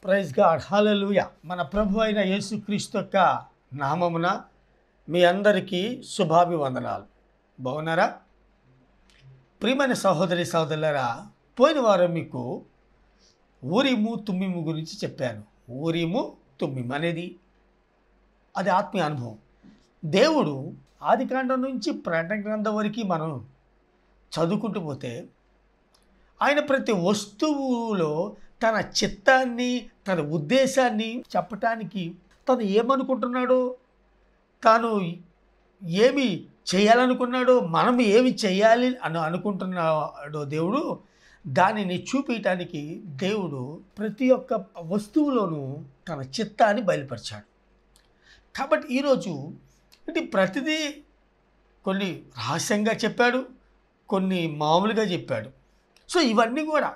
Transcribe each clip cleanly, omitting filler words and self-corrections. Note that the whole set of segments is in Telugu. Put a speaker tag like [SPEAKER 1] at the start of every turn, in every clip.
[SPEAKER 1] ప్రైజ్ గాడ్, హల్లెలూయా. మన ప్రభు అయిన యేసుక్రీస్తు యొక్క నామమున మీ అందరికీ శుభాభివందనాలు. బాగున్నారా? ప్రియమైన సహోదరి సహోదరులారా, పోయిన వారం మీకు ఊరిము తుమ్మిము గురించి చెప్పాను. ఊరిము తుమ్మిము అనేది అది ఆత్మీయ అనుభవం. దేవుడు ఆదికాండం నుంచి ప్రకటన గ్రంథం వరకు మనం చదువుకుంటూ పోతే ఆయన ప్రతి వస్తువులో తన చిత్తాన్ని, తన ఉద్దేశాన్ని చెప్పటానికి తను ఏమనుకుంటున్నాడో, తాను ఏమి చేయాలనుకున్నాడో, మనం ఏమి చేయాలి అని అనుకుంటున్నాడో దేవుడు దానిని చూపించడానికి దేవుడు ప్రతి ఒక్క వస్తువులోనూ తన చిత్తాన్ని బయలుపరిచాడు. కాబట్టి ఈరోజు ఇది ప్రతిదీ కొన్ని రహస్యంగా చెప్పాడు, కొన్ని మామూలుగా చెప్పాడు. సో ఇవన్నీ కూడా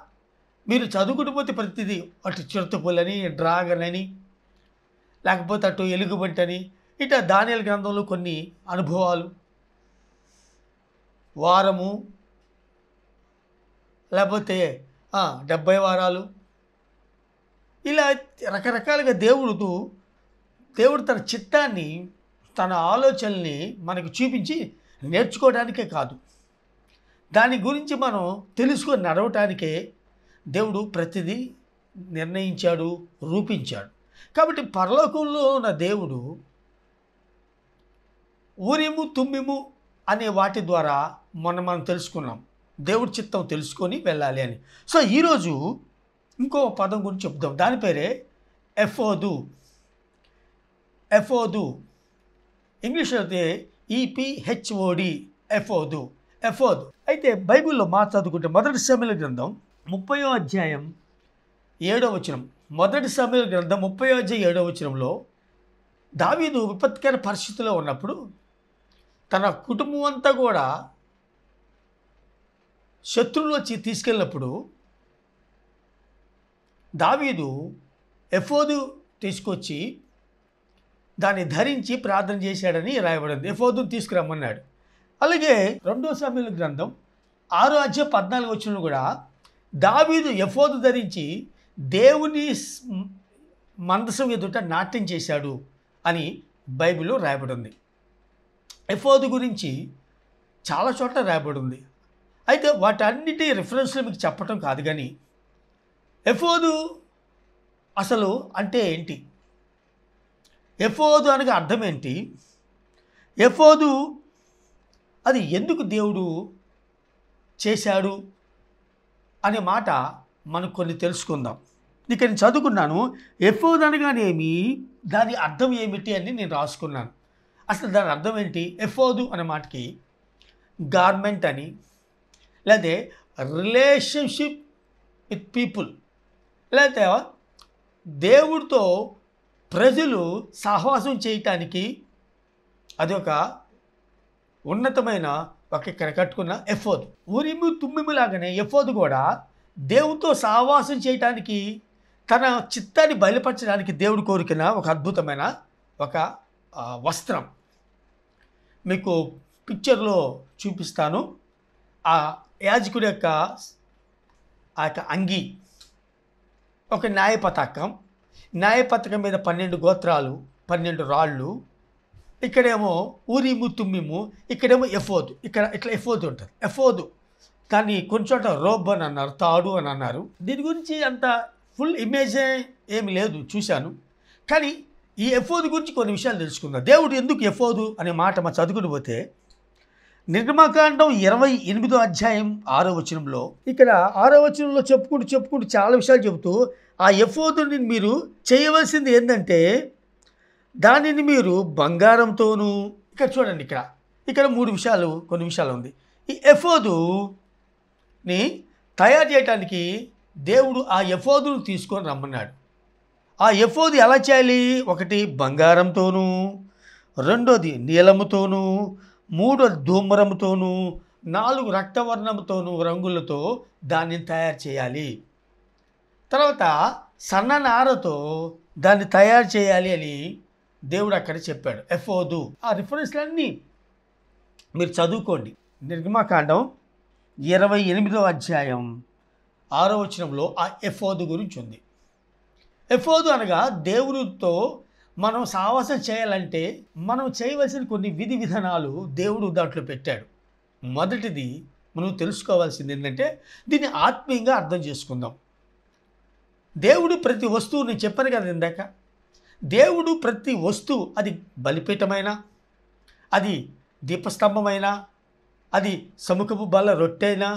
[SPEAKER 1] మీరు చదువుకుంటూ పోతే ప్రతిదీ అటు చిరుతపులని, డ్రాగన్ అని, లేకపోతే అటు ఎలుగుబంటి అని, ఇట్లా దానియేలు గ్రంథంలో కొన్ని అనుభవాలు, వారము, లేకపోతే 70 వారాలు, ఇలా రకరకాలుగా దేవుడు తన చిత్తాన్ని, తన ఆలోచనల్ని మనకు చూపించి నేర్చుకోవడానికే కాదు, దాని గురించి మనం తెలుసుకొని నడవటానికే దేవుడు ప్రతిదీ నిర్ణయించాడు, రూపించాడు. కాబట్టి పరలోకంలో ఉన్న దేవుడు ఊరిము తుమ్మిము అనే వాటి ద్వారా మనం తెలుసుకున్నాం, దేవుడి చిత్తం తెలుసుకొని వెళ్ళాలి అని. సో ఈరోజు ఇంకో పదం గురించి చెప్దాం. దాని పేరే ఎఫోదు. ఎఫోదు ఇంగ్లీష్లో అయితే EPHOD, ఎఫోదు. ఎఫోదు అయితే బైబిల్లో చదువుకుంటే మొదటి సమూయేలు గ్రంథం 30వ అధ్యాయం 7వ వచనం. మొదటి సమూయేలు గ్రంథం 30వ అధ్యాయం 7వ వచనంలో దావీదు విపత్కర పరిస్థితిలో ఉన్నప్పుడు తన కుటుంబం అంతా కూడా శత్రువులు వచ్చి తీసుకెళ్ళినప్పుడు దావీదు ఎఫోదు తీసుకొచ్చి దాన్ని ధరించి ప్రార్థన చేశాడని రాయబడింది. ఎఫోదును తీసుకురమ్మన్నాడు. అలాగే 2వ సమూయేలు గ్రంథం 6వ అధ్యాయం 14వ వచనంలో కూడా దావీదు ఎఫోదు ధరించి దేవుని మందసం ఎదుట నాట్యం చేశాడు అని బైబిల్లో రాయబడి ఉంది. ఎఫోదు గురించి చాలా చోట్ల రాయబడి ఉంది. అయితే వాటన్నిటి రిఫరెన్స్లు మీకు చెప్పటం కాదు, కానీ ఎఫోదు అసలు అంటే ఏంటి, ఎఫోదు అనగా అర్థం ఏంటి, ఎఫోదు అది ఎందుకు దేవుడు చేశాడు అనే మాట మనం కొన్ని తెలుసుకుందాం. ఇక్కడ నేను చదువుకున్నాను, ఎఫోదు అనగానేమి, దాని అర్థం ఏమిటి అని నేను రాసుకున్నాను. అసలు దాని అర్థం ఏంటి? ఎఫోదు అనే మాటకి గార్మెంట్ అని, లేదా రిలేషన్షిప్ విత్ పీపుల్, లేదా దేవుడితో ప్రజలు సహవాసం చేయటానికి అది ఒక ఉన్నతమైన ఇక్కడ కట్టుకున్న ఎఫోదు. ఊరిము తుమ్మిము లాగానే ఎఫోదు కూడా దేవుడితో సహవాసం చేయటానికి, తన చిత్తాన్ని బయలుపరచడానికి దేవుడు కోరికిన ఒక అద్భుతమైన ఒక వస్త్రం. మీకు పిక్చర్లో చూపిస్తాను. ఆ యాజకుడి యొక్క అంగి, ఒక న్యాయ పతాకం మీద 12 గోత్రాలు, 12 రాళ్ళు. ఇక్కడేమో ఊరిము తుమ్మిము, ఇక్కడేమో ఎఫోదు. ఇక్కడ ఇట్లా ఎఫోదు ఉంటుంది. ఎఫోదు కానీ కొంచెం రోబ్ అని అన్నారు, తాడు అని అన్నారు. దీని గురించి అంత ఫుల్ ఇమేజ్ ఏమి లేదు, చూశాను. కానీ ఈ ఎఫోదు గురించి కొన్ని విషయాలు తెలుసుకుందాం. దేవుడు ఎందుకు ఎఫోదు అనే మాట మనం చదువుకుని పోతే నిర్గమకాండం 28వ అధ్యాయం 6వ వచనంలో, ఇక్కడ 6వ వచనంలో చెప్పుకుంటూ చాలా విషయాలు చెబుతూ, ఆ ఎఫోదుని మీరు చేయవలసింది ఏంటంటే దానిని మీరు బంగారంతోనూ, ఇక్కడ చూడండి, ఇక్కడ కొన్ని విషయాలు ఉంది. ఈ ఎఫోదుని తయారు చేయడానికి దేవుడు ఆ ఎఫోదును తీసుకొని రమ్మన్నాడు. ఆ ఎఫోదు ఎలా చేయాలి? 1 బంగారంతోనూ, 2 నీలముతోనూ, 3 ధూమ్రముతోనూ, 4 రక్తవర్ణముతోనూ రంగులతో దాన్ని తయారు చేయాలి. తర్వాత సన్ననారతో దాన్ని తయారు చేయాలి అని దేవుడు అక్కడ చెప్పాడు. ఎఫోదు ఆ రిఫరెన్స్లన్నీ మీరు చదువుకోండి. నిర్గమకాండం 28వ అధ్యాయం 6వ వచనంలో ఆ ఎఫోదు గురించి ఉంది. ఎఫోదు అనగా దేవుడితో మనం సావాసం చేయాలంటే మనం చేయవలసిన కొన్ని విధి విధానాలు దేవుడు దాంట్లో పెట్టాడు. మొదటిది మనం తెలుసుకోవాల్సింది ఏంటంటే దీన్ని ఆత్మీయంగా అర్థం చేసుకుందాం. దేవుడు ప్రతి వస్తువు, నేను చెప్పాను కదా ఇందాక, దేవుడు ప్రతి వస్తువు, అది బలిపీఠమైనా, అది దీపస్తంభమైనా, అది సముఖపు బల్ల రొట్టెైనా,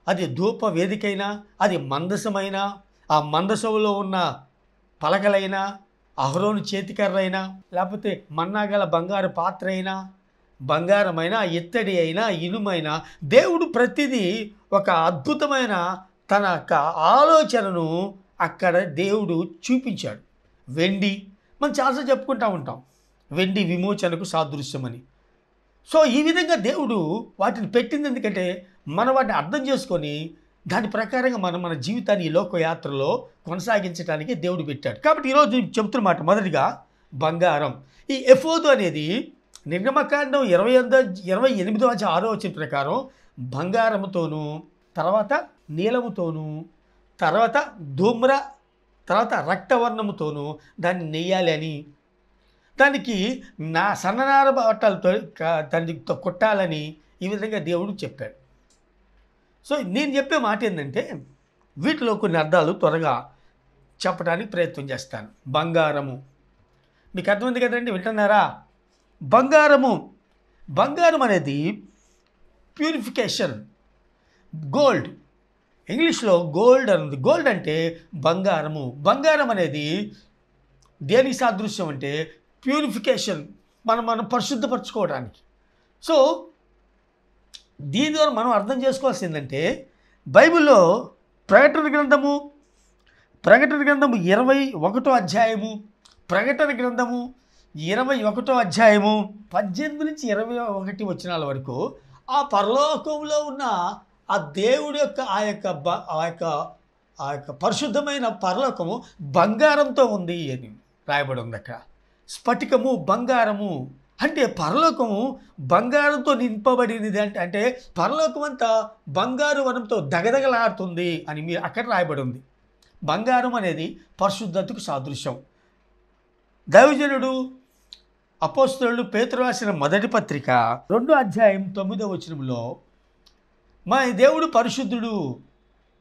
[SPEAKER 1] అది ధూప వేదికైనా, అది మందసమైనా, ఆ మందసంలో ఉన్న పలకలైనా, అహరోను చేతికర్రైనా, లేకపోతే మన్నాగల బంగారు పాత్ర అయినా, బంగారమైన, ఇత్తడి అయినా, ఇనుమైనా, దేవుడు ప్రతిదీ ఒక అద్భుతమైన తన యొక్క ఆలోచనను అక్కడ దేవుడు చూపించాడు. వెండి, మనం చాలాసార్లు చెప్పుకుంటూ ఉంటాం, వెండి విమోచనకు సాదృశ్యమని. సో ఈ విధంగా దేవుడు వాటిని పెట్టింది ఎందుకంటే మనం వాటిని అర్థం చేసుకొని దాని ప్రకారంగా మనం మన జీవితాన్ని ఈ లోకయాత్రలో కొనసాగించడానికి దేవుడు పెట్టాడు. కాబట్టి ఈరోజు చెబుతున్న మాట మొదటిగా బంగారం. ఈ ఎఫోదు అనేది నిర్గమకాండం 28:6 ప్రకారం బంగారముతోనూ, తర్వాత నీలముతోనూ, తర్వాత ధూమ్ర, తర్వాత రక్తవర్ణముతోనూ దాన్ని నెయ్యాలి అని, దానికి సన్ననార బట్టలతో దానితో కొట్టాలని ఈ విధంగా దేవుడు చెప్పాడు. సో నేను చెప్పే మాట ఏంటంటే వీటిలో కొన్ని అర్థాలు త్వరగా చెప్పడానికి ప్రయత్నం చేస్తాను. బంగారము మీకు అర్థమైంది కదండి, వింటున్నారా? బంగారం అనేది ప్యూరిఫికేషన్. గోల్డ్, ఇంగ్లీష్లో గోల్డ్ అన్నది. గోల్డ్ అంటే బంగారము. బంగారం అనేది దేనికి సాదృశ్యం అంటే ప్యూరిఫికేషన్, మనం పరిశుద్ధపరచుకోవడానికి. సో దీని ద్వారా మనం అర్థం చేసుకోవాల్సిందంటే బైబిల్లో ప్రకటన గ్రంథము 21వ అధ్యాయము, ప్రకటన గ్రంథము 21వ అధ్యాయము 18 నుంచి 21 వచనాల వరకు ఆ పరలోకంలో ఉన్న ఆ దేవుడి యొక్క ఆ యొక్క పరిశుద్ధమైన పరలోకము బంగారంతో ఉంది అని రాయబడి ఉంది అక్కడ. స్ఫటికము, బంగారము అంటే పరలోకము బంగారంతో నింపబడినది. అంటే పరలోకం అంతా బంగారు వనంతో దగదగలాడుతుంది అని మీరు అక్కడ రాయబడి ఉంది. బంగారం అనేది పరిశుద్ధతకు సాదృశ్యం. దైవజనుడు అపోస్తలుడు పేతురు రాసిన మొదటి పత్రిక 2:9 మన దేవుడు పరిశుద్ధుడు,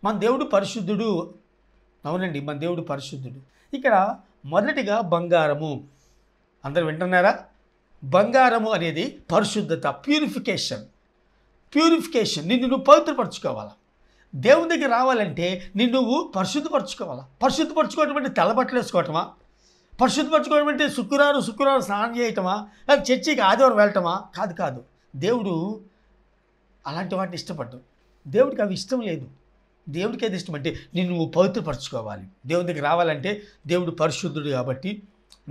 [SPEAKER 1] మన దేవుడు పరిశుద్ధుడు. అవునండి, మన దేవుడు పరిశుద్ధుడు. ఇక్కడ మొదటిగా బంగారము, అందరూ వింటున్నారా? బంగారము అనేది పరిశుద్ధత, ప్యూరిఫికేషన్. నిన్ను నువ్వు పవిత్రపరచుకోవాలా. దేవుని దగ్గర రావాలంటే నిన్ను నువ్వు పరిశుద్ధపరచుకోవాలా. పరిశుద్ధపరచుకోవటం అంటే తెల్లబట్టలు వేసుకోవటమా? పరిశుద్ధపరచుకోవడం అంటే శుక్రవారం స్నానం చేయటమా? లేదా చర్చికి ఆదివారం వెళ్ళటమా? కాదు. దేవుడు అలాంటి వాటిని ఇష్టపడ్డాడు. దేవుడికి అవి ఇష్టం లేదు. దేవుడికి ఏది ఇష్టం అంటే నిన్ను నువ్వు పవిత్రపరచుకోవాలి. దేవుని దగ్గర రావాలంటే దేవుడు పరిశుద్ధుడు కాబట్టి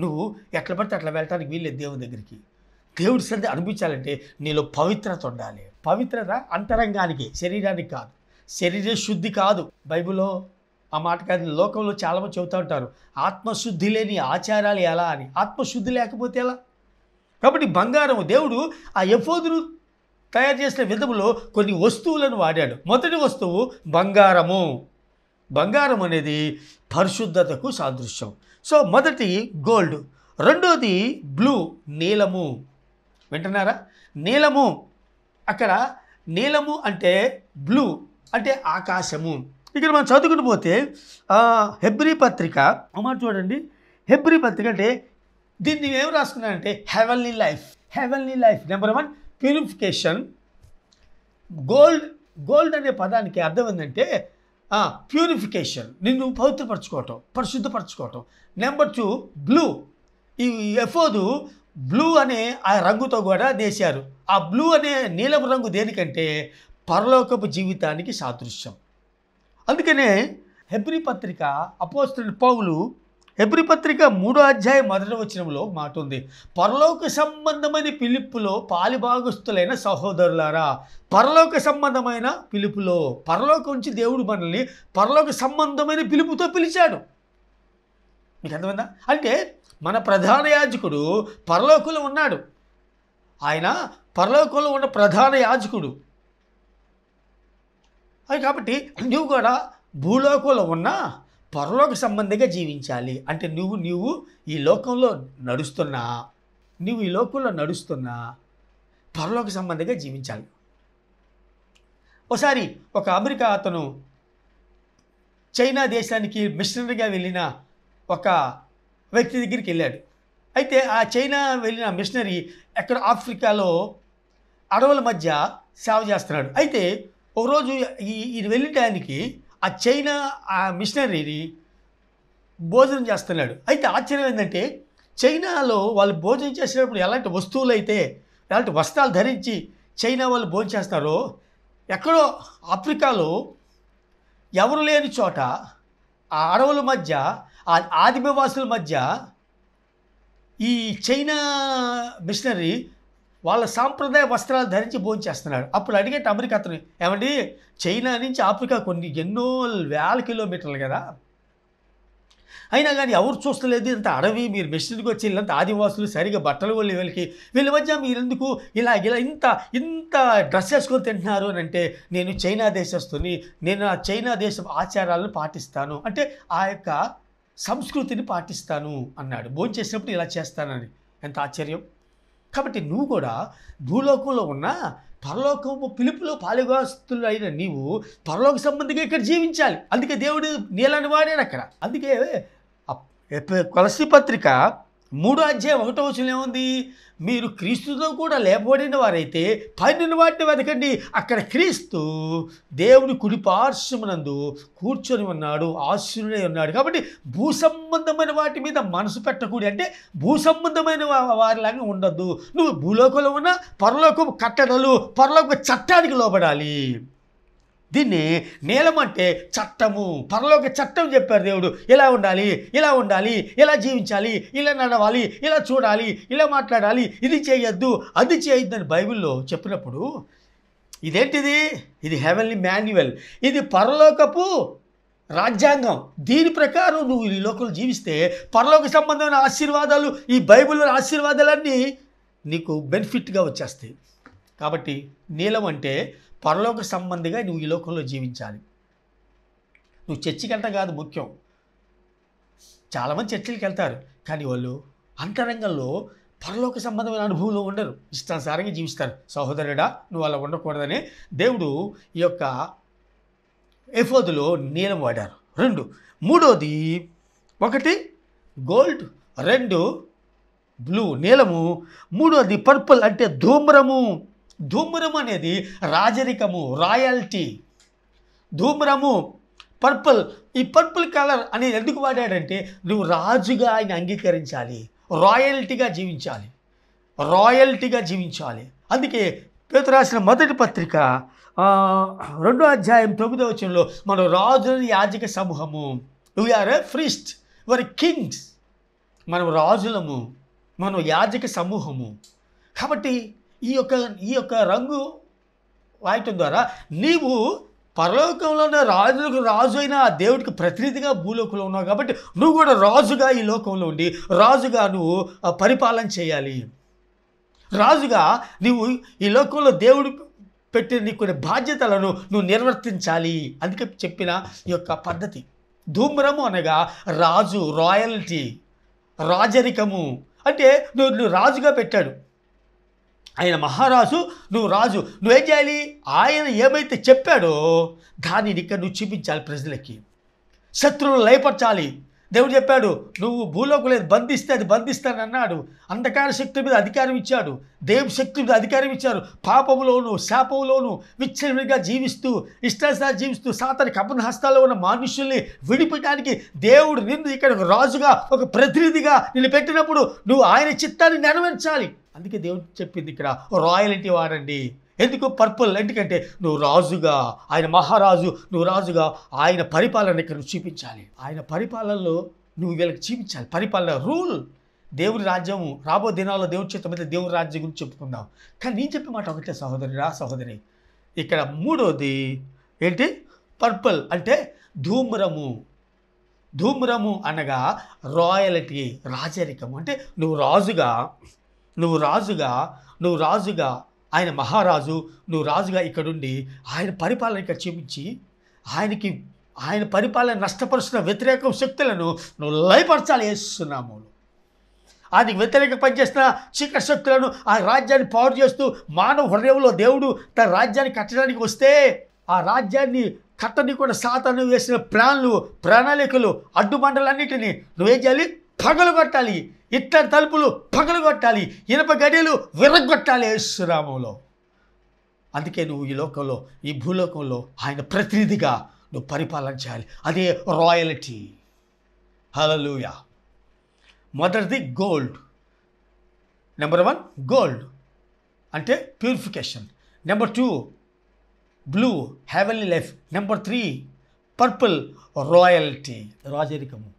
[SPEAKER 1] నువ్వు ఎట్లా పడితే అట్లా వెళ్ళటానికి వీల్లేదు. దేవుని దగ్గరికి దేవుడి సన్నిధి అనిపించాలంటే నీలో పవిత్రత ఉండాలి. పవిత్రత అంతరంగానికి, శరీరానికి కాదు. శరీర శుద్ధి కాదు. బైబిల్లో ఆ మాట కాదు. లోకంలో చాలామంది చెబుతూ ఉంటారు ఆత్మశుద్ధి లేని ఆచారాలు ఎలా అని. ఆత్మశుద్ధి లేకపోతే ఎలా? కాబట్టి బంగారం, దేవుడు ఆ ఎఫోదును తయారు చేసిన విధములో కొన్ని వస్తువులను వాడాడు. మొదటి వస్తువు బంగారము. బంగారం అనేది పరిశుద్ధతకు సాదృశ్యం. సో మొదటి గోల్డ్, రెండోది బ్లూ, నీలము. వింటున్నారా? నీలము, అక్కడ నీలము అంటే బ్లూ అంటే ఆకాశము. ఇక్కడ మనం చదువుకుని పోతే హెబ్రీ పత్రిక అమ్మ చూడండి, హెబ్రీ పత్రిక అంటే దీన్ని ఏం రాసుకున్నానంటే heavenly life. Number 1 purification. Gold అనే పదానికి అర్థం ఏంటంటే ప్యూరిఫికేషన్, నిన్ను పవిత్రపరచుకోవటం, పరిశుద్ధపరచుకోవటం. Number 2 blue. ఈ ఎఫోదు బ్లూ అనే ఆ రంగుతో కూడా నేశారు. ఆ బ్లూ అనే నీలపు రంగు దేనికంటే పరలోకపు జీవితానికి సాదృశ్యం. అందుకనే హెబ్రీ పత్రిక అపోస్తలుడు పౌలు హెబ్రీ పత్రిక 3:1 మాట ఉంది, పరలోక సంబంధమైన పిలుపులో పాలిభాగస్తులైన సహోదరులారా. పరలోక సంబంధమైన పిలుపులో, పరలోకం నుంచి దేవుడు మనల్ని పరలోక సంబంధమైన పిలుపుతో పిలిచాడు. మీకు అర్థమైందా? అంటే మన ప్రధాన యాజకుడు పరలోకంలో ఉన్నాడు. ఆయన పరలోకంలో ఉన్న ప్రధాన యాజకుడు. అది కాబట్టి నువ్వు కూడా భూలోకంలో ఉన్నా పరలోక సంబంధిగా జీవించాలి. అంటే నువ్వు ఈ లోకంలో నడుస్తున్నా, నువ్వు ఈ లోకంలో నడుస్తున్నా పరలోక సంబంధిగా జీవించాలి. ఒకసారి ఒక అమెరికా అతను చైనా దేశానికి మిషనరీగా వెళ్ళిన ఒక వ్యక్తి దగ్గరికి వెళ్ళాడు. అయితే ఆ చైనా వెళ్ళిన మిషనరీ ఎక్కడ ఆఫ్రికాలో అడవుల మధ్య సేవ చేస్తున్నాడు. అయితే ఒకరోజు ఈ వెళ్ళిన టైంకి ఆ చైనా ఆ మిషనరీని భోజనం చేస్తున్నాడు. అయితే ఆశ్చర్యం ఏంటంటే చైనాలో వాళ్ళు భోజనం చేసేటప్పుడు ఎలాంటి వస్తువులు అయితే ఎలాంటి వస్త్రాలు ధరించి చైనా వాళ్ళు భోజనం చేస్తారో, ఎక్కడో ఆఫ్రికాలో ఎవరు లేని చోట ఆ అడవుల మధ్య ఆ ఆదివాసుల మధ్య ఈ చైనా మిషనరీ వాళ్ళ సాంప్రదాయ వస్త్రాలు ధరించి భోజనం చేస్తున్నాడు. అప్పుడు అడిగేట అమెరికా అతను, ఏమండి చైనా నుంచి ఆఫ్రికా ఎన్నో వేల కిలోమీటర్లు కదా, అయినా కానీ ఎవరు చూస్తలేదు, ఇంత అడవి, మీరు మిషనరీకి వచ్చి వీళ్ళంత ఆదివాసులు సరిగా బట్టలు వాళ్ళు వీళ్ళ మధ్య మీరు ఎందుకు ఇలా ఇంత డ్రెస్ వేసుకొని తింటున్నారు అని అంటే, నేను చైనా దేశస్తుని, నేను ఆ చైనా దేశం ఆచారాలను పాటిస్తాను, అంటే ఆ యొక్క సంస్కృతిని పాటిస్తాను అన్నాడు. భోజనం చేసినప్పుడు ఇలా చేస్తానని. ఎంత ఆశ్చర్యం! కాబట్టి నువ్వు కూడా భూలోకంలో ఉన్న పరలోకము పిలుపులో పాలుగాస్తులు అయిన నీవు పరలోక సంబంధిగా ఇక్కడ జీవించాలి. అందుకే దేవుడు నీళ్ళని వాడాడు అక్కడ. అందుకే కొలస్సీ పత్రిక 3:1 ఏముంది, మీరు క్రీస్తుతో కూడా లేపబడిన వారైతే పైన వాటిని వెతకండి, అక్కడ క్రీస్తు దేవుని కుడి పార్శ్వమునందు కూర్చొని ఉన్నాడు, ఆశీనుడై ఉన్నాడు. కాబట్టి భూ సంబంధమైన వాటి మీద మనసు పెట్టకూడదు. అంటే భూ సంబంధమైన వారిలాగా ఉండద్దు. నువ్వు భూలోకంలో ఉన్న పరలోకపు కట్టడలు, పరలోక చట్టానికి లోబడాలి. దీన్ని నీలం అంటే చట్టము, పరలోక చట్టం చెప్పారు దేవుడు. ఇలా ఉండాలి, ఇలా ఉండాలి, ఇలా జీవించాలి, ఇలా నడవాలి, ఇలా చూడాలి, ఇలా మాట్లాడాలి, ఇది చేయొద్దు, అది చేయొద్దు అని బైబిల్లో చెప్పినప్పుడు ఇదేంటిది? ఇది హెవెన్లీ మాన్యువల్, ఇది పరలోకపు రాజ్యాంగం. దీని ప్రకారం నువ్వు ఈ లోకంలో జీవిస్తే పరలోక సంబంధమైన ఆశీర్వాదాలు, ఈ బైబిల్లో ఆశీర్వాదాలన్నీ నీకు బెనిఫిట్గా వచ్చేస్తాయి. కాబట్టి నీలం అంటే పరలోక సంబంధిగా నువ్వు ఈ లోకంలో జీవించాలి. నువ్వు చర్చికి వెళ్తా కాదు ముఖ్యం. చాలామంది చర్చిలకు వెళ్తారు, కానీ వాళ్ళు అంతరంగంలో పరలోక సంబంధమైన అనుభవంలో ఉండరు, ఇష్టానుసారంగా జీవిస్తారు. సహోదరుడా, నువ్వు అలా ఉండకూడదని దేవుడు ఈ యొక్క ఎఫోదులో నీలం వాడారు. 2 మూడోది, 1 గోల్డ్, 2 బ్లూ నీలము, 3వది పర్పుల్ అంటే ధూమ్రము. ధూమ్రము అనేది రాజరికము, రాయల్టీ. ధూమ్రము, పర్పుల్. ఈ పర్పుల్ కలర్ అనేది ఎందుకు వాడాడంటే నువ్వు రాజుగా ఆయన అంగీకరించాలి, రాయల్టీగా జీవించాలి, రాయల్టీగా జీవించాలి. అందుకే పేతురు రాసిన మొదటి పత్రిక 2:9 మనం రాజుల యాజక సమూహము, we are a priest, we're kings, మనం రాజులము, మనం యాజక సమూహము. కాబట్టి ఈ యొక్క రంగు వాయటం ద్వారా నీవు పరలోకంలోనే రాజులకు రాజు అయిన దేవుడికి ప్రతినిధిగా భూలోకంలో ఉన్నావు. కాబట్టి నువ్వు కూడా రాజుగా ఈ లోకంలో ఉండి రాజుగా నువ్వు పరిపాలన చేయాలి. రాజుగా నువ్వు ఈ లోకంలో దేవుడు పెట్టిన నీ కొన్ని బాధ్యతలను నువ్వు నిర్వర్తించాలి. అందుకే చెప్పిన ఈ యొక్క పద్ధతి. ధూమ్రము అనగా రాజు, రాయల్టీ, రాజరికము. అంటే నువ్వు రాజుగా పెట్టాడు, ఆయన మహారాజు, నువ్వు రాజు. నువ్వేం చేయాలి? ఆయన ఏమైతే చెప్పాడో దానిని ఇక్కడ నువ్వు చూపించాలి ప్రజలకి. శత్రువులు లయపరచాలి. దేవుడు చెప్పాడు, నువ్వు భూలోకంలో బంధిస్తే అది బంధిస్తానన్నాడు. అంధకార శక్తి మీద అధికారం ఇచ్చాడు, దేవుని శక్తి మీద అధికారం ఇచ్చారు. పాపములోను శాపములోను విచ్చలవిడిగా జీవిస్తూ, ఇష్టానుసారం జీవిస్తూ, సాతానికి అపన హస్తాల్లో ఉన్న మనుషుల్ని విడిపించడానికి దేవుడు నిన్ను ఇక్కడ ఒక రాజుగా, ఒక ప్రతినిధిగా నిన్ను పెట్టినప్పుడు నువ్వు ఆయన చిత్తాన్ని నెరవేర్చాలి. అందుకే దేవుడు చెప్పింది ఇక్కడ రాయల్టీ వాడండి. ఎందుకు పర్పుల్? ఎందుకంటే నువ్వు రాజుగా, ఆయన మహారాజు, నువ్వు రాజుగా ఆయన పరిపాలన ఇక్కడ చూపించాలి. ఆయన పరిపాలనలో నువ్వు వీళ్ళకి చూపించాలి. పరిపాలన, రూల్. దేవుని రాజ్యము రాబో దినాల్లో దేవుడి చిత్తం అయితే దేవుని రాజ్యం గురించి చెప్పుకుందాం. కానీ నేను చెప్పే మాట ఒకటే సహోదరుడా, సహోదరి. ఇక్కడ 3వది ఏంటి? పర్పుల్ అంటే ధూమ్రము. ధూమ్రము అనగా రాయల్టీ, రాజరికము. అంటే నువ్వు రాజుగా ఆయన మహారాజు, నువ్వు రాజుగా ఇక్కడుండి ఆయన పరిపాలన ఇక్కడ చూపించి ఆయనకి ఆయన పరిపాలన నష్టపరుస్తున్న వ్యతిరేక శక్తులను నువ్వు లయపరచాలి యేసునామములో. ఆయనకి వ్యతిరేక పనిచేస్తున్న చీకటి శక్తులను ఆ రాజ్యాన్ని పాడు చేస్తూ మానవ హృదయంలో దేవుడు తన రాజ్యాన్ని కట్టడానికి వస్తే ఆ రాజ్యాన్ని కట్టనీయకుండా సాతాను వేసిన ప్రణాళికలు అడ్డుబండలన్నిటినీ నువ్వేం చేయాలి? పగలగొట్టాలి. ఇత్తడి తలుపులు పగలగొట్టాలి. ఇనప గడియలు విరగొట్టాలి యేసునామములో. అందుకే నువ్వు ఈ లోకంలో, ఈ భూలోకంలో ఆయన ప్రతినిధిగా నువ్వు పరిపాలన చేయాలి. అదే రాయల్టీ. హల్లెలూయా. మొదటిది గోల్డ్. నెంబర్ 1 గోల్డ్ అంటే purification. Number 2 blue heavenly life. Number 3 purple royalty, రాజరికము.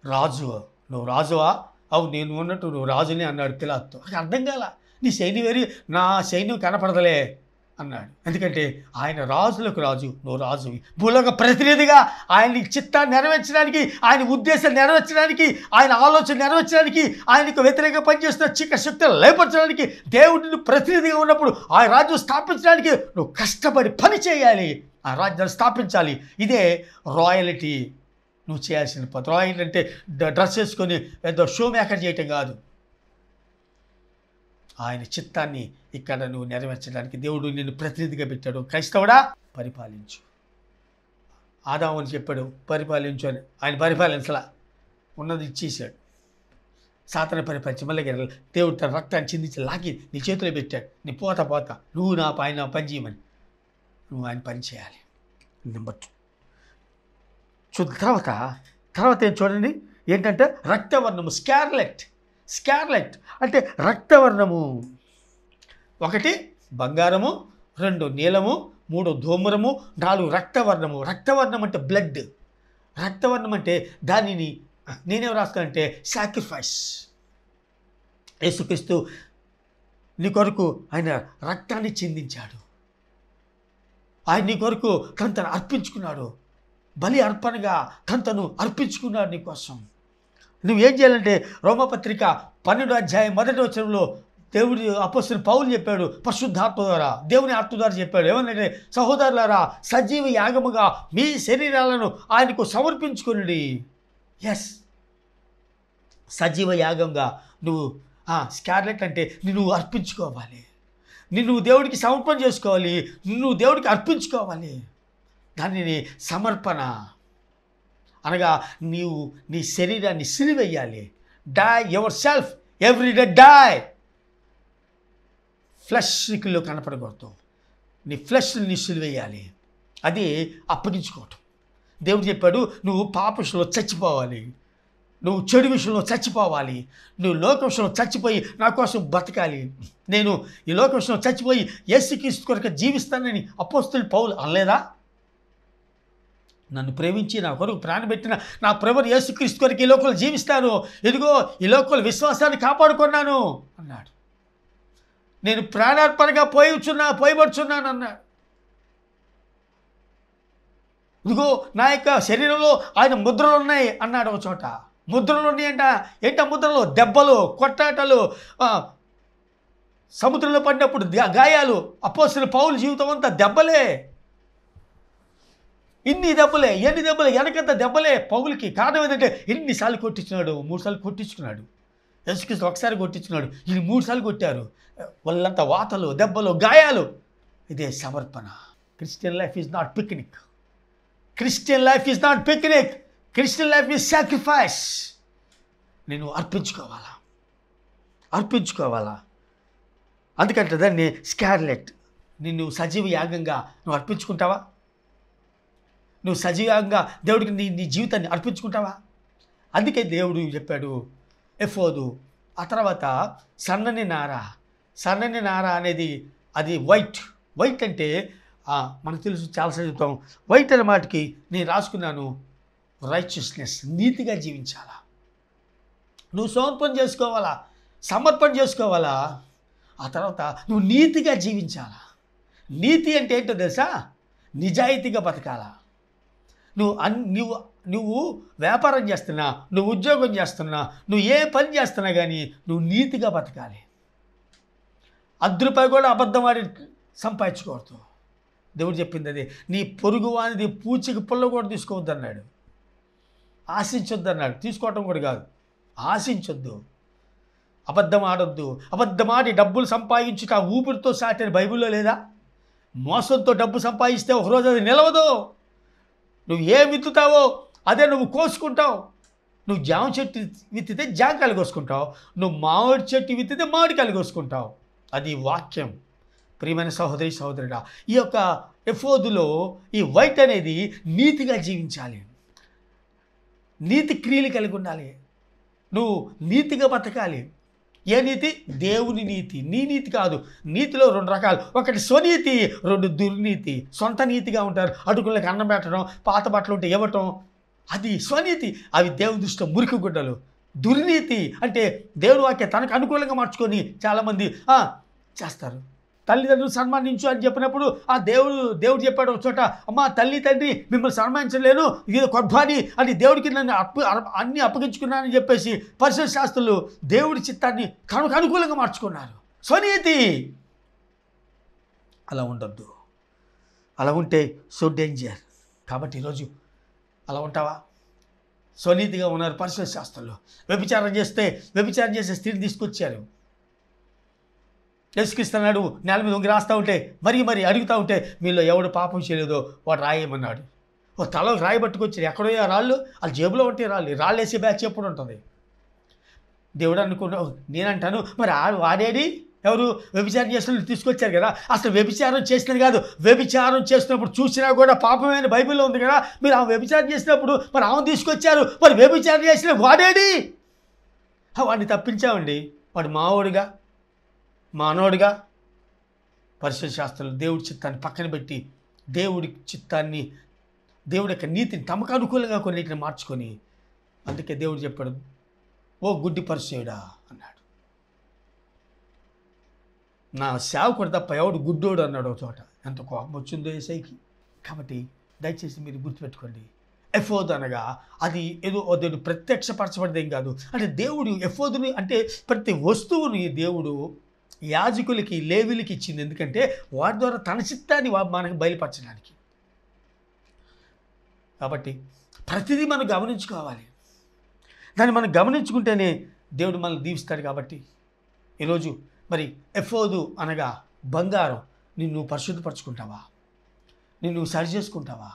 [SPEAKER 1] రాజు, నువ్వు రాజువా? అవు నేను ఉన్నట్టు నువ్వు రాజుని అన్నాడు పిలాతుతో. అర్థం కాల. నీ సైన్యం వేరి, నా సైన్యం కనపడదలే అన్నాడు. ఎందుకంటే ఆయన రాజులకు రాజు, నువ్వు రాజువి. భూలోక ప్రతినిధిగా ఆయన చిత్తాన్ని నెరవేర్చడానికి, ఆయన ఉద్దేశం నెరవేర్చడానికి, ఆయన ఆలోచన నెరవేర్చడానికి, ఆయనకు వ్యతిరేకంగా పనిచేస్తున్న చీకటి శక్తులు లేపరచడానికి దేవుడిని ప్రతినిధిగా ఉన్నప్పుడు ఆ రాజ్యం స్థాపించడానికి నువ్వు కష్టపడి పని చేయాలి. ఆ రాజ్యాన్ని స్థాపించాలి. ఇదే రాయల్టీ నువ్వు చేయాల్సిన పని. రాయల్టీ అంటే డ్రెస్ వేసుకొని ఏదో షో మేకర్ చేయటం కాదు. ఆయన చిత్తాన్ని ఇక్కడ నువ్వు నెరవేర్చడానికి దేవుడు నిన్ను ప్రతినిధిగా పెట్టాడు. క్రైస్తవుడా, పరిపాలించు. ఆదాముని చెప్పాడు పరిపాలించు అని. ఆయన పరిపాలించలా, ఉన్నది ఇచ్చేసాడు. సాతాను పరిపాలించి మళ్ళీ దేవుడు తన రక్తాన్ని చిందించి లాగి నీ చేతిలో పెట్టాడు. నీ పోతా నువ్వు ఆయన పని చేయమని నువ్వు ఆయన పని చేయాలి. నెంబర్ 2 తర్వాత ఏం చూడండి, ఏంటంటే రక్తవర్ణము, స్కార్లెట్ అంటే రక్తవర్ణము. 1 బంగారము, 2 నీలము, 3 ధూమ్రము, 4 రక్తవర్ణము. రక్తవర్ణం అంటే బ్లడ్. రక్తవర్ణం అంటే దానిని నేనేం రాస్తానంటే సాక్రిఫైస్. యేసుక్రీస్తు నీ కొరకు ఆయన రక్తాన్ని చిందించాడు. ఆయన నీ కొరకు తను అర్పించుకున్నాడు. బలి అర్పణగా తను అర్పించుకున్నాడు నీ కోసం. నువ్వేం చేయాలంటే రోమపత్రిక 12వ అధ్యాయం 1వ వచనంలో దేవుడి అపోస్తలుడు పౌలు చెప్పాడు, పరిశుద్ధాత్మ ద్వారా, దేవుని ఆత్మ ద్వారా చెప్పాడు. ఏమనంటే, సహోదరులారా, సజీవ యాగముగా మీ శరీరాలను ఆయనకు సమర్పించుకుని. ఎస్, సజీవ యాగంగా నువ్వు స్కార్లెట్ అంటే నువ్వు అర్పించుకోవాలి. నిన్ను దేవుడికి సమర్పణ చేసుకోవాలి. నువ్వు దేవుడికి అర్పించుకోవాలి. దానిని సమర్పణ అనగా నీవు నీ శరీరాన్ని సిలివేయాలి. Die yourself every day. Die. ఫ్లెష్లో కనపడకూడదు. నీ ఫ్లెష్ని సిలివేయాలి. అది అప్పగించుకోవటం. దేవుడు చెప్పాడు, నువ్వు పాప విషయంలో చచ్చిపోవాలి, నువ్వు చెడు విషయంలో చచ్చిపోవాలి, నువ్వు లోక విషయంలో చచ్చిపోయి నా కోసం బతకాలి. నేను ఈ లోక విషయంలో చచ్చిపోయి యేసుక్రీస్తు కొరకు జీవిస్తానని అపోస్తలుడు పౌలు అనలేదా? నన్ను ప్రేమించి నా కొరకు ప్రాణం పెట్టిన నా ప్రభువు యేసుక్రీస్తు కొరకు ఈ లోకంలో జీవిస్తాను, ఇదిగో ఈ లోకంలో విశ్వాసాన్ని కాపాడుకున్నాను అన్నాడు. నేను ప్రాణార్పణగా పోయబడుచున్నాను అన్నాడు. ఇదిగో నా యొక్క శరీరంలో ఆయన ముద్రలు ఉన్నాయి అన్నాడు. ఒక చోట ముద్రలు ఉన్నాయంట. ఏంట ముద్రలు? దెబ్బలు, కొట్టాటలు, సముద్రంలో పడినప్పుడు గాయాలు. అపోస్తలుడు పౌలు జీవితం అంతా దెబ్బలే. ఎన్ని దెబ్బలే వెనకంత దెబ్బలే పౌలుకి. కారణం ఏంటంటే ఎన్నిసార్లు కొట్టించున్నాడు? 3 సార్లు కొట్టించుకున్నాడు. యేసుక్రీస్తు ఒకసారి కొట్టించుకున్నాడు, ఈయన 3 సార్లు కొట్టారు. వాళ్ళంతా వాతలు, దెబ్బలు, గాయాలు. ఇదే సమర్పణ. Christian life is not picnic. Christian life is not picnic. Christian life is sacrifice. నేను అర్పించుకోవాలా. అందుకంటే దాన్ని స్కార్లెట్. నిన్ను సజీవ యాగంగా నువ్వు అర్పించుకుంటావా? నువ్వు సజీవంగా దేవుడికి నీ జీవితాన్ని అర్పించుకుంటావా? అందుకే దేవుడు చెప్పాడు ఎఫోదు. ఆ తర్వాత సన్నని నార అనేది అది వైట్ అంటే మనకు తెలుసు, చాలాసార్లు చెప్తాం. వైట్ అనే మాటకి నేను రాసుకున్నాను రైచియస్నెస్, నీతిగా జీవించాలా. నువ్వు సమర్పణ చేసుకోవాలా. ఆ తర్వాత నువ్వు నీతిగా జీవించాలా. నీతి అంటే ఏంటో తెలుసా? నిజాయితీగా బతకాలా. నువ్వు వ్యాపారం చేస్తున్నా, నువ్వు ఉద్యోగం చేస్తున్నా, నువ్వు ఏ పని చేస్తున్నా కానీ నువ్వు నీతిగా బతకాలి. ₹1 కూడా అబద్ధం ఆడి సంపాదించకూడదు. దేవుడు చెప్పింది అదే. నీ పొరుగు వానిది పూచికి పుల్ల కూడా తీసుకోవద్దన్నాడు. ఆశించొద్దన్నాడు. తీసుకోవటం కూడా కాదు, ఆశించొద్దు. అబద్ధం ఆడొద్దు. అబద్ధమాడి డబ్బులు సంపాదించుట ఊపిరితో సాటి అని బైబిల్లో లేదా? మోసంతో డబ్బు సంపాదిస్తే ఒకరోజు అది నిలవదు. నువ్వు ఏం విత్తుతావో అదే నువ్వు కోసుకుంటావు. నువ్వు జామ చెట్టు విత్తితే జామకాయలు కోసుకుంటావు, నువ్వు మామిడి చెట్టు విత్తితే మామిడికాయలు కోసుకుంటావు. అది వాక్యం. ప్రియమైన సహోదరి సహోదరుడా, ఈ యొక్క ఎఫోదులో ఈ వైట్ అనేది నీతిగా జీవించాలి, నీతి క్రియలు కలిగి ఉండాలి. నువ్వు నీతిగా బతకాలి. ఏ నీతి? దేవుని నీతి. నీ నీతి కాదు. నీతిలో రెండు రకాలు, ఒకటి స్వనీతి, రెండు దుర్నీతి. సొంత నీతిగా ఉంటారు, అడుగులకు అన్నం పెట్టడం, పాత బట్టలు ఉంటే ఇవ్వటం, అది స్వనీతి. అవి దేవుని దృష్టిలో మురికి గుడ్డలు. దుర్నీతి అంటే దేవుని వాక్యం తనకు అనుకూలంగా మార్చుకొని చాలామంది చేస్తారు. తల్లిదండ్రులు సన్మానించు అని చెప్పినప్పుడు దేవుడు చెప్పాడు ఒక చోట, అమ్మ తల్లి తండ్రి మిమ్మల్ని సన్మానించలేను, ఇది కొర్బాని అని దేవుడికి నన్ను అన్నీ అప్పగించుకున్నానని చెప్పేసి పరిశుద్ధ శాస్త్రులు దేవుడి చిత్తాన్ని తనకు అనుకూలంగా మార్చుకున్నారు. స్వనీతి. అలా ఉండొద్దు. అలా ఉంటే సో డేంజర్. కాబట్టి ఈరోజు అలా ఉంటావా? స్వనీతిగా ఉన్నారు పరిశుద్ధ శాస్త్రంలో. వ్యభిచారం చేసే స్త్రీని తీసుకొచ్చారు. యేసుక్రీస్తున్నాడు నేల మీద వంగి రాస్తూ ఉంటే మరీ అడుగుతూ ఉంటే మీలో ఎవడు పాపం చేయలేదో వాడు రాయేమన్నాడు. ఓ తల రాయి పట్టుకొచ్చారు. ఎక్కడో రాళ్ళు వాళ్ళ జేబులో ఉంటే రాళ్ళు వేసే బ్యాచ్ ఎప్పుడు ఉంటుంది? దేవుడు అనుకున్నావు. నేనంటాను మరి వాడేడి? ఎవరు? వ్యభిచారం చేసిన తీసుకొచ్చారు కదా. అసలు వ్యభిచారం చేసినది కాదు, వ్యభిచారం చేసినప్పుడు చూసినా కూడా పాపమైన బైబిల్లో ఉంది కదా. మీరు ఆ వ్యభిచారం చేసినప్పుడు మరి ఆమెను తీసుకొచ్చారు, మరి వ్యభిచారం చేసిన వాడేడి? వాడిని తప్పించామండి. వాడు మానవుడిగా పరిశుద్ధ శాస్త్రంలో దేవుడి చిత్తాన్ని పక్కన పెట్టి దేవుడి చిత్తాన్ని, దేవుడి యొక్క నీతిని తమకు అనుకూలంగా కొన్నిటిని మార్చుకొని, అందుకే దేవుడు చెప్పాడు, ఓ గుడ్డి పరిచయుడా అన్నాడు. నా సేవకుడు తప్ప ఎవడు గుడ్డోడు అన్నాడు ఒక చోట. ఎంత కోపం వచ్చిందో యేసయ్యకి. కాబట్టి దయచేసి మీరు గుర్తుపెట్టుకోండి, ఎఫోద్ అనగా అది ఏదో ప్రత్యక్షపరచబడదేం కాదు. అంటే దేవుడు ఎఫోదుని అంటే ప్రతి వస్తువుని దేవుడు యాజకులకి లేవీలకి ఇచ్చింది. ఎందుకంటే వాటి ద్వారా తన చిత్తాన్ని మనకు బయలుపరచడానికి. కాబట్టి ప్రతిదీ మనం గమనించుకోవాలి. దాన్ని మనం గమనించుకుంటేనే దేవుడు మనల్ని దీవిస్తాడు. కాబట్టి ఈరోజు మరి ఎఫోదు అనగా బంగారం. నిన్ను పరిశుద్ధపరచుకుంటావా? నిన్ను సరి చేసుకుంటావా?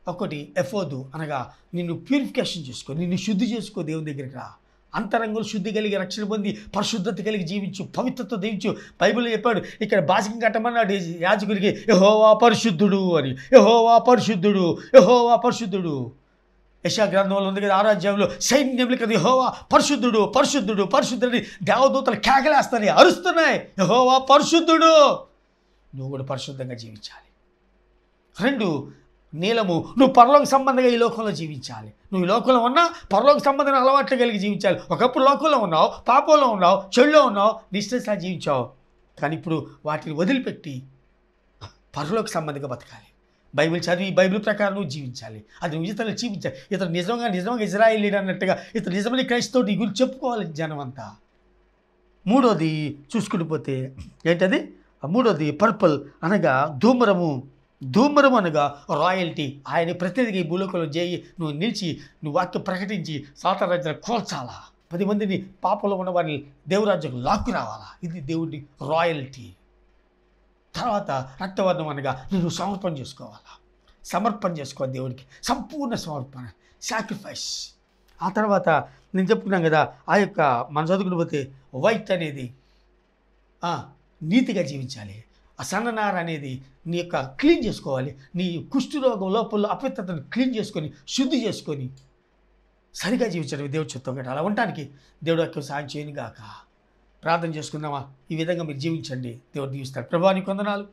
[SPEAKER 1] ఒకటి ఎఫోదు అనగా నిన్ను ప్యూరిఫికేషన్ చేసుకో, నిన్ను శుద్ధి చేసుకో. దేవుని దగ్గరికి రా. అంతరంగులు శుద్ధి కలిగి రక్షణ పొంది పరిశుద్ధత కలిగి జీవించు, పవిత్రత జీవించు. బైబిల్లో చెప్పాడు, ఇక్కడ బాసికం కట్టమన్నాడు యాజకుడికి, యెహోవా పరిశుద్ధుడు అని. యెహోవా పరిశుద్ధుడు, యెహోవా పరిశుద్ధుడు. యెషయా గ్రంథంలో ఉంది కదా, 6వ అధ్యాయంలో సైన్యములు కదా యెహోవా పరిశుద్ధుడు పరిశుద్ధుడు పరిశుద్ధుడి దేవదూతలు కేకలేస్తాయి, అరుస్తున్నాయి, యెహోవా పరిశుద్ధుడు. నువ్వు కూడా పరిశుద్ధంగా జీవించాలి. 2, నీలము. నువ్వు పరలోక సంబంధంగా ఈ లోకంలో జీవించాలి. నువ్వు ఈ లోకంలో ఉన్నా పరలోక సంబంధమైన అలవాట్లు కలిగి జీవించాలి. ఒకప్పుడు లోకంలో ఉన్నావు, పాపంలో ఉన్నావు, చెడులో ఉన్నావు, నిష్ఠగా జీవించావు. కానీ ఇప్పుడు వాటిని వదిలిపెట్టి పరలోక సంబంధంగా బతకాలి. బైబిల్ చదివి బైబిల్ ప్రకారం నువ్వు జీవించాలి. అది నువ్వు ఇతరులు జీవించాలి. ఇతను నిజంగా ఇజ్రాయేలీయుడు అన్నట్టుగా ఇతను నిజమైన క్రైస్తవుడు ఈ గురించి చెప్పుకోవాలి జనం అంతా. 3వది చూసుకుంటూ పోతే ఏంటది? 3వది పర్పుల్ అనగా ధూమ్రము. ధూమ్రము అనగా రాయల్టీ. ఆయన ప్రతినిధిగా ఈ భూలోకంలో చేయి నువ్వు నిలిచి నువ్వు వాక్యం ప్రకటించి సాతాను రాజ్యాన్ని కోల్చాలా. 10 మందిని పాపంలో ఉన్న వారిని దేవురాజ్యం లాక్కు రావాలా. ఇది దేవుడి రాయల్టీ. తర్వాత రక్తవర్ణం అనగా నువ్వు సమర్పణ చేసుకోవాలా. సమర్పణ చేసుకోవాలి దేవుడికి, సంపూర్ణ సమర్పణ, సాక్రిఫైస్. ఆ తర్వాత నేను చెప్పుకున్నాను కదా, ఆ యొక్క మన చదువుకుని పోతే వైట్ అనేది నీతిగా జీవించాలి. ఆ సన్ననార అనేది నీ యొక్క క్లీన్ చేసుకోవాలి. నీ కుష్ఠరోగం లోపల అపవిత్రతను క్లీన్ చేసుకొని శుద్ధి చేసుకొని సరిగా జీవించడం దేవుడు చిత్తం కదా. అలా ఉండటానికి దేవుడు యొక్క సాయం చేయను గాక. ప్రార్థన చేసుకుందామా? ఈ విధంగా మీరు జీవించండి, దేవుడు దీవిస్తాడు. ప్రభువా నీకు వందనాలు.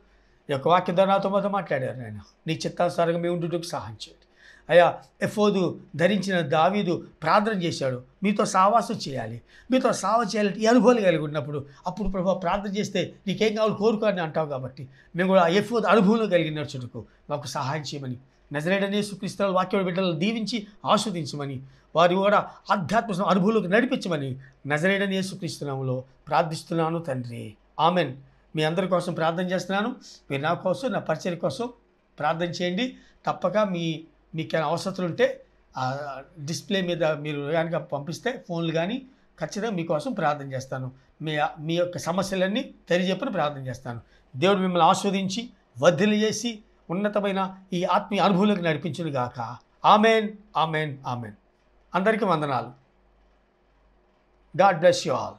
[SPEAKER 1] ఈ యొక్క వాక్యం ద్వారా నాతో మొదలు మాట్లాడారు. నేను నీ చిత్తానుసారంగా మేము ఉండుటకు సహాయం చేయండి అయ్యా. ఎఫోదు ధరించిన దావీదు ప్రార్థన చేశాడు, మీతో సావాసం చేయాలి, మీతో సేవ చేయాలంటే ఈ అనుభవాలు కలిగి ఉన్నప్పుడు అప్పుడు ప్రభువా ప్రార్థన చేస్తే నీకేం కావాలి కోరుకోని అంటావు. కాబట్టి మేము కూడా ఎఫోదు అనుభవంలో కలిగి నడుచుటకు మాకు సహాయం చేయమని నజరేయుడైన యేసుక్రీస్తు వాక్య బిడ్డలను దీవించి ఆస్వాదించమని, వారి కూడా ఆధ్యాత్మిక అనుభవంలోకి నడిపించమని నజరేయుడైన యేసుక్రీస్తు నామములో ప్రార్థిస్తున్నాను తండ్రి. ఆమెన్. మీ అందరి కోసం ప్రార్థన చేస్తున్నాను. మీరు నా కోసం, నా పరిచర్య కోసం ప్రార్థన చేయండి. తప్పక మీకు అవసరతలు ఉంటే డిస్ప్లే మీద మీరు కనుక పంపిస్తే ఫోన్లు కానీ ఖచ్చితంగా మీకోసం ప్రార్థన చేస్తాను. మీ యొక్క సమస్యలన్నీ తెలియజెప్పని ప్రార్థన చేస్తాను. దేవుడు మిమ్మల్ని ఆస్వాదించి వర్ధిల్లు చేసి ఉన్నతమైన ఈ ఆత్మీయ అనుభూతికి నడిపించును గాక. Amen, amen, amen. అందరికీ వందనాలు. God bless you all.